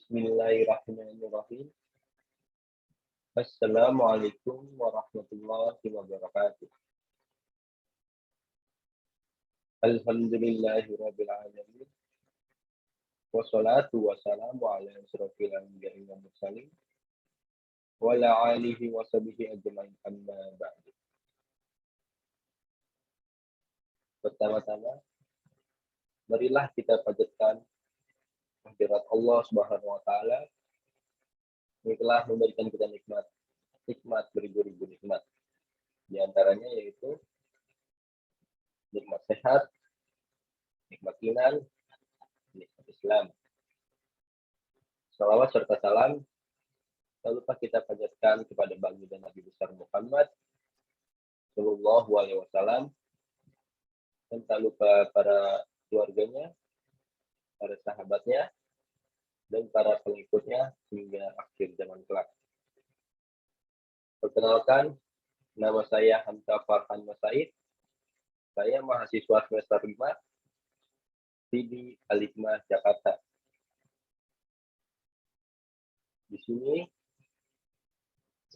Bismillahirrahmanirrahim. Assalamualaikum warahmatullahi wabarakatuh. Alhamdulillahirabbil alamin. Wassalatu wassalamu ala asyrofil anbiya'i wal mursalin wa ala alihi wa sahbihi ajmain amma ba'du. Pertama-tama, marilah kita panjatkan kehadirat Allah Subhanahu wa taala yang telah memberikan kita nikmat beribu-ribu nikmat. Di antaranya yaitu nikmat sehat, nikmat iman, nikmat Islam. Salawat serta salam tak lupa kita panjatkan kepada baginda Nabi besar Muhammad Sallallahu Alaihi Wasallam, dan tak lupa para keluarganya, para sahabatnya, dan para pengikutnya hingga akhir zaman kelak. Perkenalkan, nama saya Hamzah Farhan Masaid. Saya mahasiswa semester 5 di Al-Hikmah Jakarta. Di sini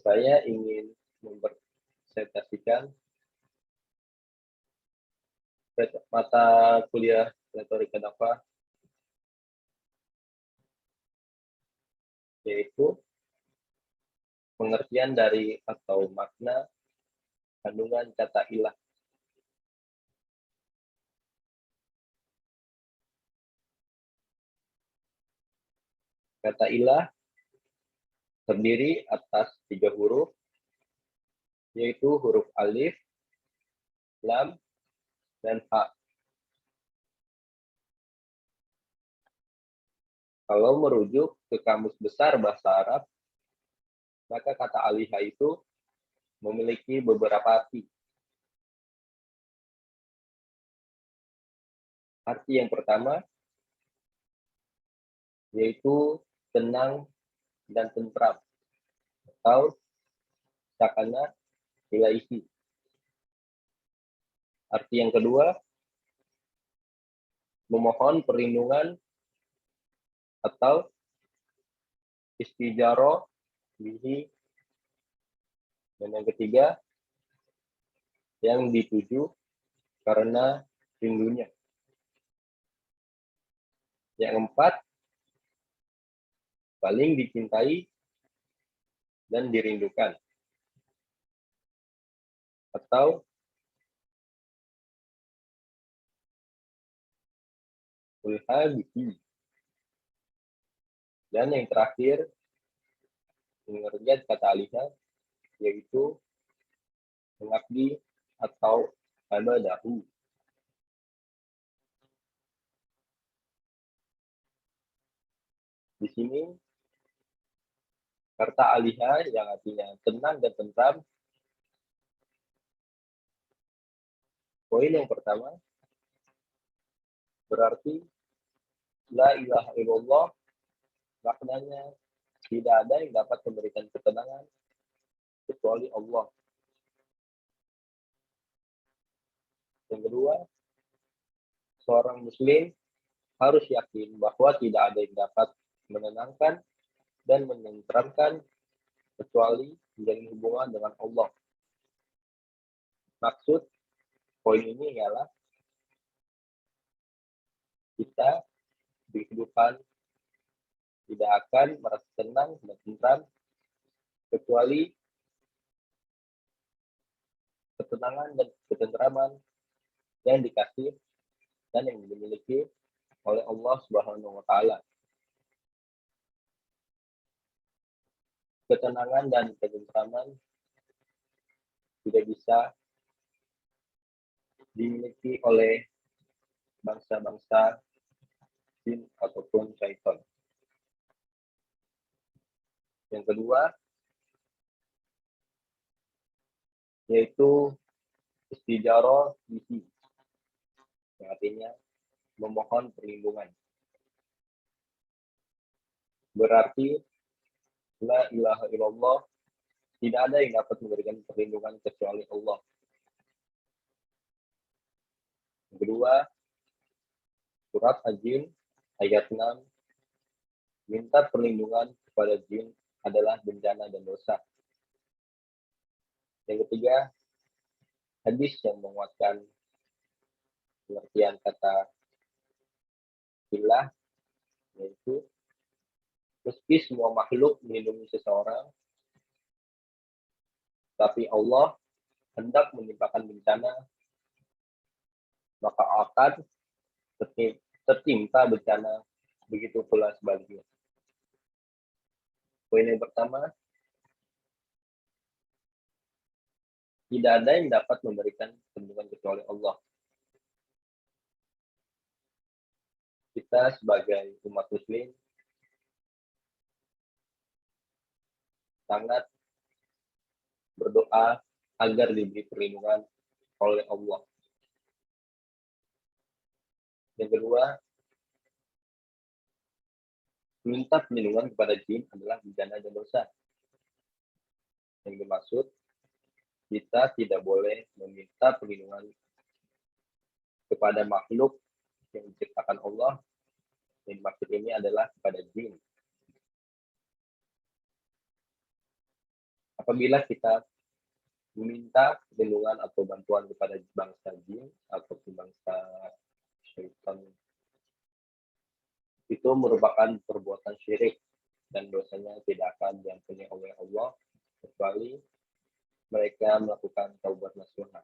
saya ingin mempresentasikan mata kuliah retorika dakwah, yaitu pengertian dari atau makna kandungan kata ilah. Kata ilah terdiri atas 3 huruf, yaitu huruf alif, lam, dan ha. Kalau merujuk ke Kamus Besar Bahasa Arab, maka kata alihah itu memiliki beberapa arti. Arti yang pertama yaitu tenang dan tentram, atau sakana ilaihi. Arti yang kedua, memohon perlindungan atau istijaro bihi. Dan yang ketiga, yang dituju karena rindunya. Yang keempat, paling dicintai dan dirindukan, atau ulhabiti. Dan yang terakhir, pengertian kata alihah yaitu mengabdi atau abadahu. Di sini kata alihah yang artinya tenang dan tentram. Poin yang pertama berarti la ilaha illallah, maknanya tidak ada yang dapat memberikan ketenangan kecuali Allah. Yang kedua, seorang muslim harus yakin bahwa tidak ada yang dapat menenangkan dan menenteramkan kecuali menjalin hubungan dengan Allah. Maksud poin ini ialah kita di kehidupan tidak akan merasa tenang dan tentram kecuali ketenangan dan ketentraman yang dikasih dan yang dimiliki oleh Allah Subhanahu wa taala. Ketenangan dan ketentraman tidak bisa dimiliki oleh bangsa-bangsa jin ataupun syaitan. Yang kedua yaitu istijaro bihi, yang artinya memohon perlindungan. Berarti la ilaha illallah, tidak ada yang dapat memberikan perlindungan kecuali Allah. Yang kedua, surat Al-Jin ayat 6, Minta perlindungan kepada jin adalah bencana dan dosa. Yang ketiga, hadis yang menguatkan pengertian kata ilah, yaitu meski semua makhluk melindungi seseorang, tapi Allah hendak menimpakan bencana, maka akan tertimpa bencana, begitu pula sebaliknya. Poin yang pertama, tidak ada yang dapat memberikan perlindungan kecuali Allah. Kita sebagai umat muslim sangat berdoa agar diberi perlindungan oleh Allah. Yang kedua, minta perlindungan kepada jin adalah bencana dan dosa. Yang dimaksud, kita tidak boleh meminta perlindungan kepada makhluk yang diciptakan Allah. Yang dimaksud ini adalah kepada jin. Apabila kita meminta perlindungan atau bantuan kepada bangsa jin atau bangsa syaitan, itu merupakan perbuatan syirik dan dosanya tidak akan diampuni oleh Allah kecuali mereka melakukan taubat nasuha.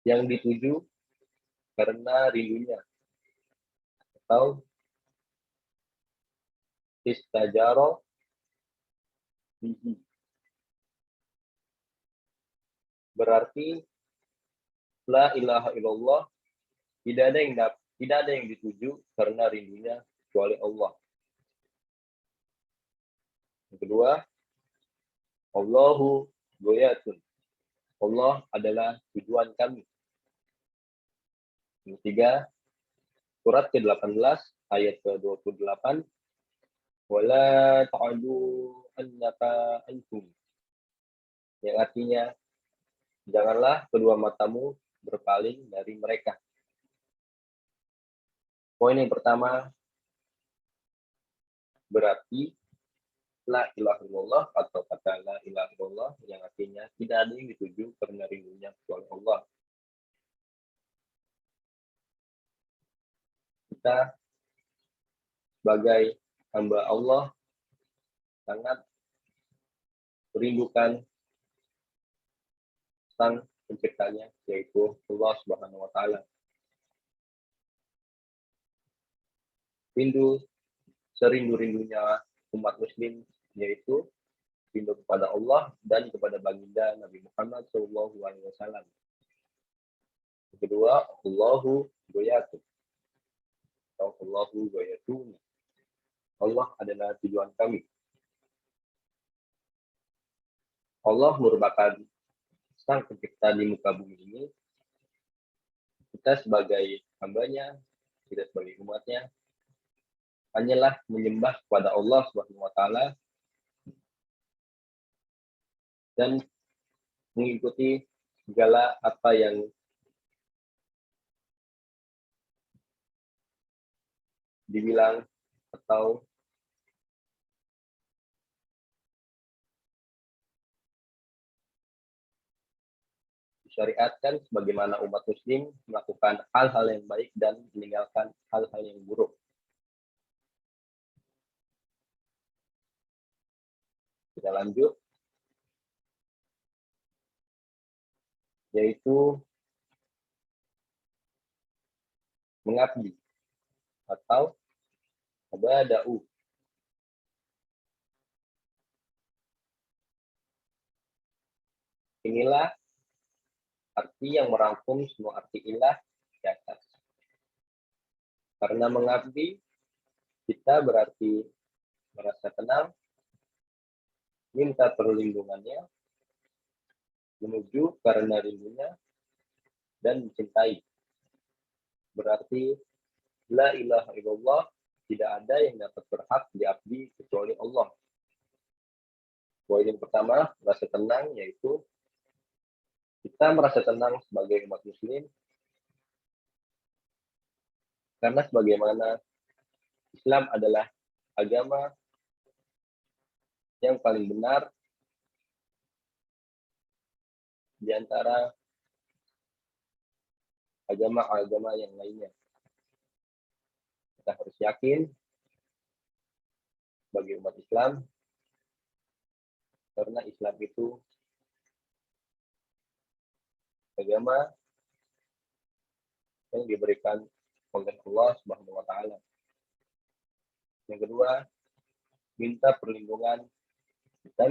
Yang dituju karena rindunya atau istajaro bihi, berarti la ilaha illallah, tidak ada yang dituju karena rindunya kecuali Allah. Yang kedua, Allahu goyatun, Allah adalah tujuan kami. Yang ketiga, surat ke-18 ayat ke-28, wala ta'adu annaka antum, yang artinya janganlah kedua matamu berpaling dari mereka. Poin yang pertama, berarti la ilaha illallah atau kata la ilaha illallah yang artinya tidak ada yang dituju karena rindunya kecuali Allah. Kita sebagai hamba Allah sangat merindukan sang penciptanya, yaitu Allah Subhanahu wa Ta'ala. Rindu serindu-rindunya umat muslim, yaitu rindu kepada Allah dan kepada baginda Nabi Muhammad SAW. Yang kedua, Allahu goyatu atau Allahu goyatuni, Allah adalah tujuan kami. Allah merupakan sang pencipta di muka bumi ini. Kita sebagai hambanya, kita sebagai umatnya, hanyalah menyembah kepada Allah Subhanahu wa Ta'ala dan mengikuti segala apa yang dibilang atau disyariatkan sebagaimana umat muslim melakukan hal-hal yang baik dan meninggalkan hal-hal yang buruk. Kita lanjut, yaitu mengabdi atau abada'u. Inilah arti yang merangkum semua arti ilah di atas. Karena mengabdi, kita berarti merasa tenang, minta perlindungannya, menuju karena rindunya, dan mencintai. Berarti la ilaha illallah, tidak ada yang dapat berhak diabdi kecuali Allah. Poin yang pertama, merasa tenang, yaitu kita merasa tenang sebagai umat muslim karena sebagaimana Islam adalah agama yang paling benar di antara agama-agama yang lainnya. Kita harus yakin bagi umat Islam karena Islam itu agama yang diberikan oleh Allah Subhanahu wa taala. Yang kedua, kita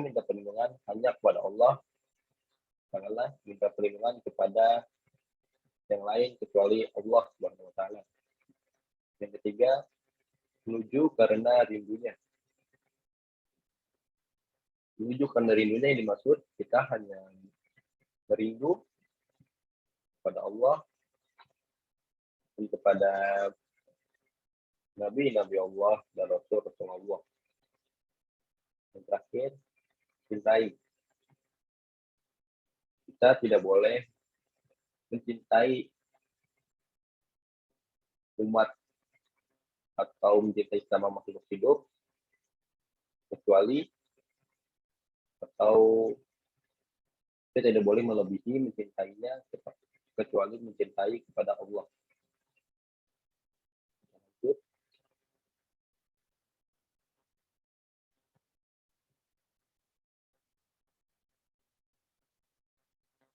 minta perlindungan hanya kepada Allah, janganlah minta perlindungan kepada yang lain kecuali Allah Subhanahu wa taala. Yang ketiga, menuju karena rindunya. Menuju karena rindunya yang dimaksud kita hanya merindu kepada Allah dan kepada Nabi Allah dan Rasul Allah. Yang terakhir, cintai. Kita tidak boleh mencintai umat atau mencintai sama makhluk hidup kecuali atau kita tidak boleh melebihi mencintainya kecuali mencintai kepada Allah.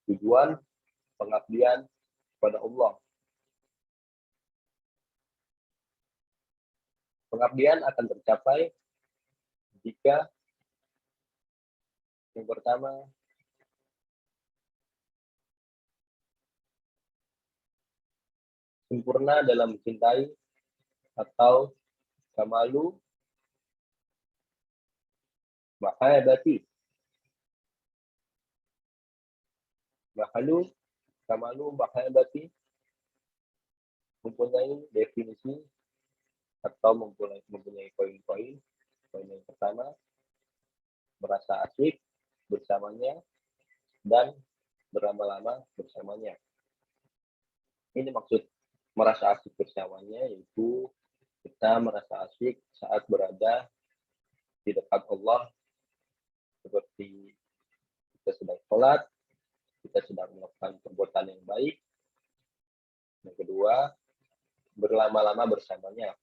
Tujuan pengabdian kepada Allah. Pengabdian akan tercapai jika yang pertama sempurna dalam mencintai atau kamalu mahabbati. Kamalu mahabbati mempunyai definisi atau mempunyai poin-poin. Poin yang pertama, merasa asyik bersamanya dan berlama-lama bersamanya. Ini maksud merasa asyik bersamanya, yaitu kita merasa asyik saat berada di dekat Allah, seperti kita sedang sholat, kita sedang melakukan perbuatan yang baik. Yang kedua, berlama-lama bersamanya.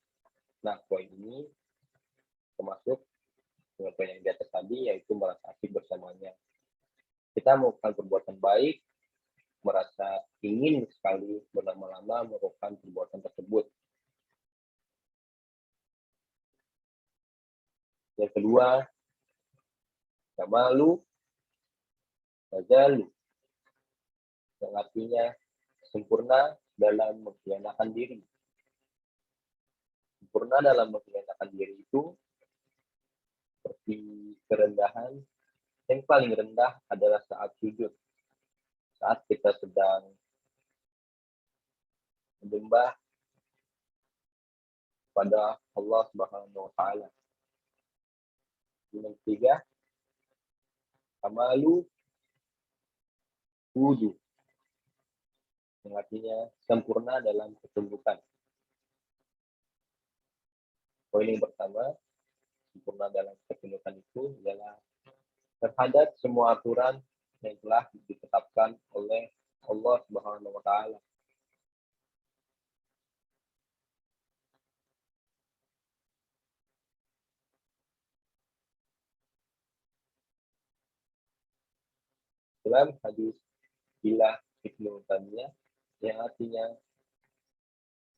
Nah, poin ini termasuk dengan poin yang di atas tadi, yaitu merasa asyik bersamanya. Kita melakukan perbuatan baik, merasa ingin sekali berlama-lama melakukan perbuatan tersebut. Yang kedua, kamalu tazalu, yang artinya sempurna dalam mengkhianatkan diri. Sempurna dalam mengkhianatkan diri itu seperti kerendahan. Yang paling rendah adalah saat sujud. Saat kita sedang menyembah pada Allah Subhanahu wa taala. Yang ketiga, kamalu wujud, yang artinya sempurna dalam ketundukan. Poin yang pertama, sempurna dalam ketundukan itu adalah terhadap semua aturan yang telah ditetapkan oleh Allah Subhanahu wa taala. Dalam hadis Ilah Ibnu Taimiyah yang artinya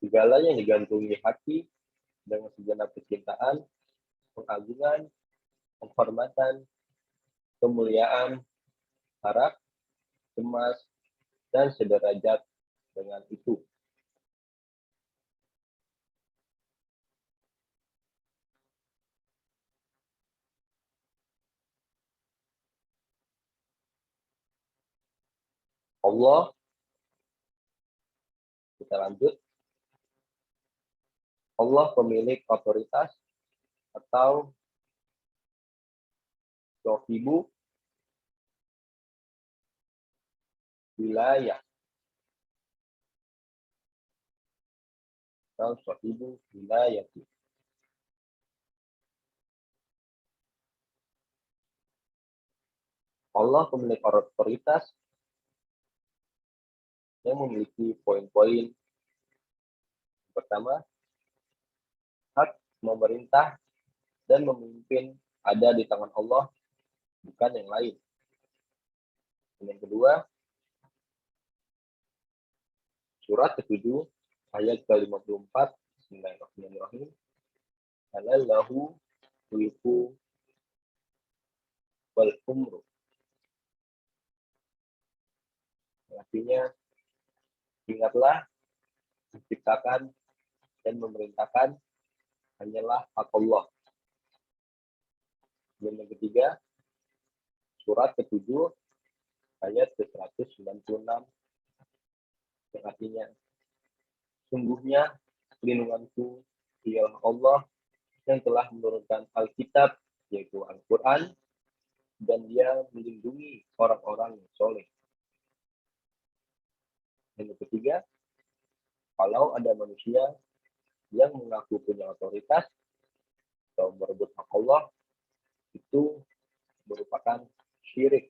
segala yang digantunggi hati dengan segenap kecintaan, pengagungan, penghormatan, kemuliaan, harap, cemas, dan sederajat dengan itu. Allah, kita lanjut. Allah pemilik otoritas atau Sohibu wilayah. Atau sohibu wilayah. Allah pemilik otoritas yang memiliki poin-poin. Pertama, hak memerintah dan memimpin ada di tangan Allah, bukan yang lain. Dan yang kedua, surat ke-7 ayat ke-54, Bismillahirrahmanirrahim. Halallahu mulku wal umru. Artinya, ingatlah, menciptakan dan memerintahkan hanyalah hak Allah. Dan yang ketiga, surat ke-7 ayat ke-196 yang artinya, sungguhnya perlindunganku ialah Allah yang telah menurunkan Alkitab, yaitu Al-Quran, dan dia melindungi orang-orang yang soleh. Yang ketiga, kalau ada manusia yang mengaku punya otoritas atau merebut hak Allah, itu merupakan syirik.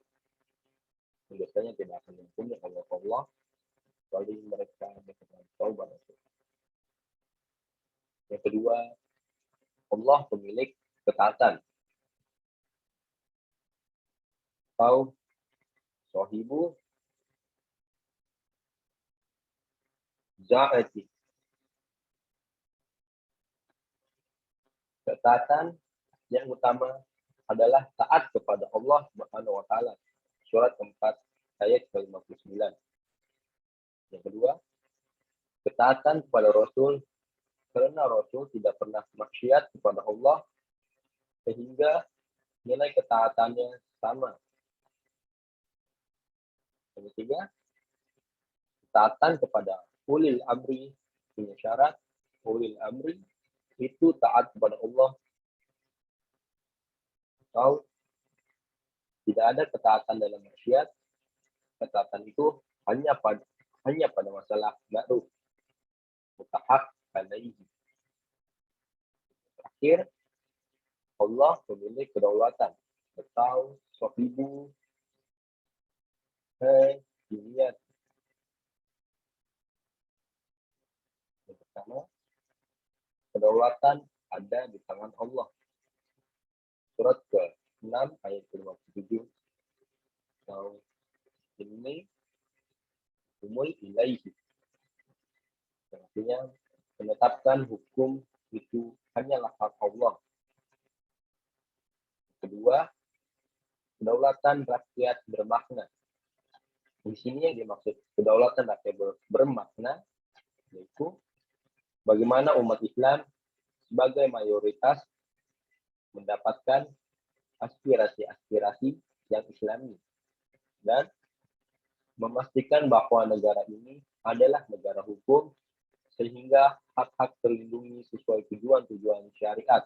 Biasanya tidak akan diampuni oleh Allah, kecuali mereka dengan taubat. Yang kedua, Allah pemilik ketaatan. Atau sohibu za'ati. Ketaatan yang utama adalah taat kepada Allah Subhanahu wa taala. Surat keempat ayat ke-59. Yang kedua, ketaatan kepada Rasul karena Rasul tidak pernah maksiat kepada Allah sehingga nilai ketaatannya sama. Yang ketiga, ketaatan kepada ulil amri punya syarat. Ulil amri itu taat kepada Allah. Atau tidak ada ketaatan dalam maksiat. Ketaatan itu hanya pada masalah ma'ruf, mutahak alaihi. Terakhir, Allah memiliki kedaulatan atau sohibu dunia. Yang pertama, kedaulatan ada di tangan Allah. Surat ke-6 ayat ke-57. Atau ini umul ilaihi. Artinya menetapkan hukum itu hanyalah hak Allah. Kedua, kedaulatan rakyat bermakna. Di sini yang dimaksud kedaulatan rakyat bermakna yaitu bagaimana umat Islam sebagai mayoritas mendapatkan aspirasi-aspirasi yang Islami dan memastikan bahwa negara ini adalah negara hukum sehingga hak-hak terlindungi sesuai tujuan-tujuan syariat.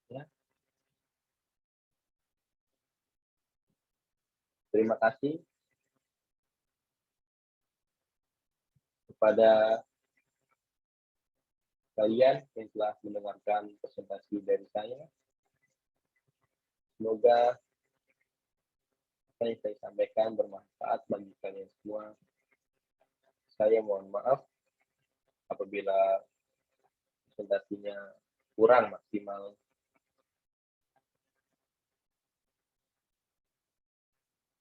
Ya. Terima kasih kepada kalian yang telah mendengarkan presentasi dari saya. Semoga apa yang saya sampaikan bermanfaat bagi kalian semua. Saya mohon maaf apabila presentasinya kurang maksimal.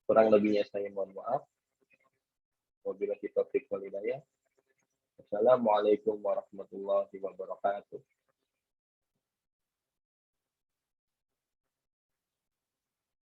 Kurang lebihnya saya mohon maaf. Wabillahi taufiq wal hidayah. Assalamualaikum warahmatullahi wabarakatuh.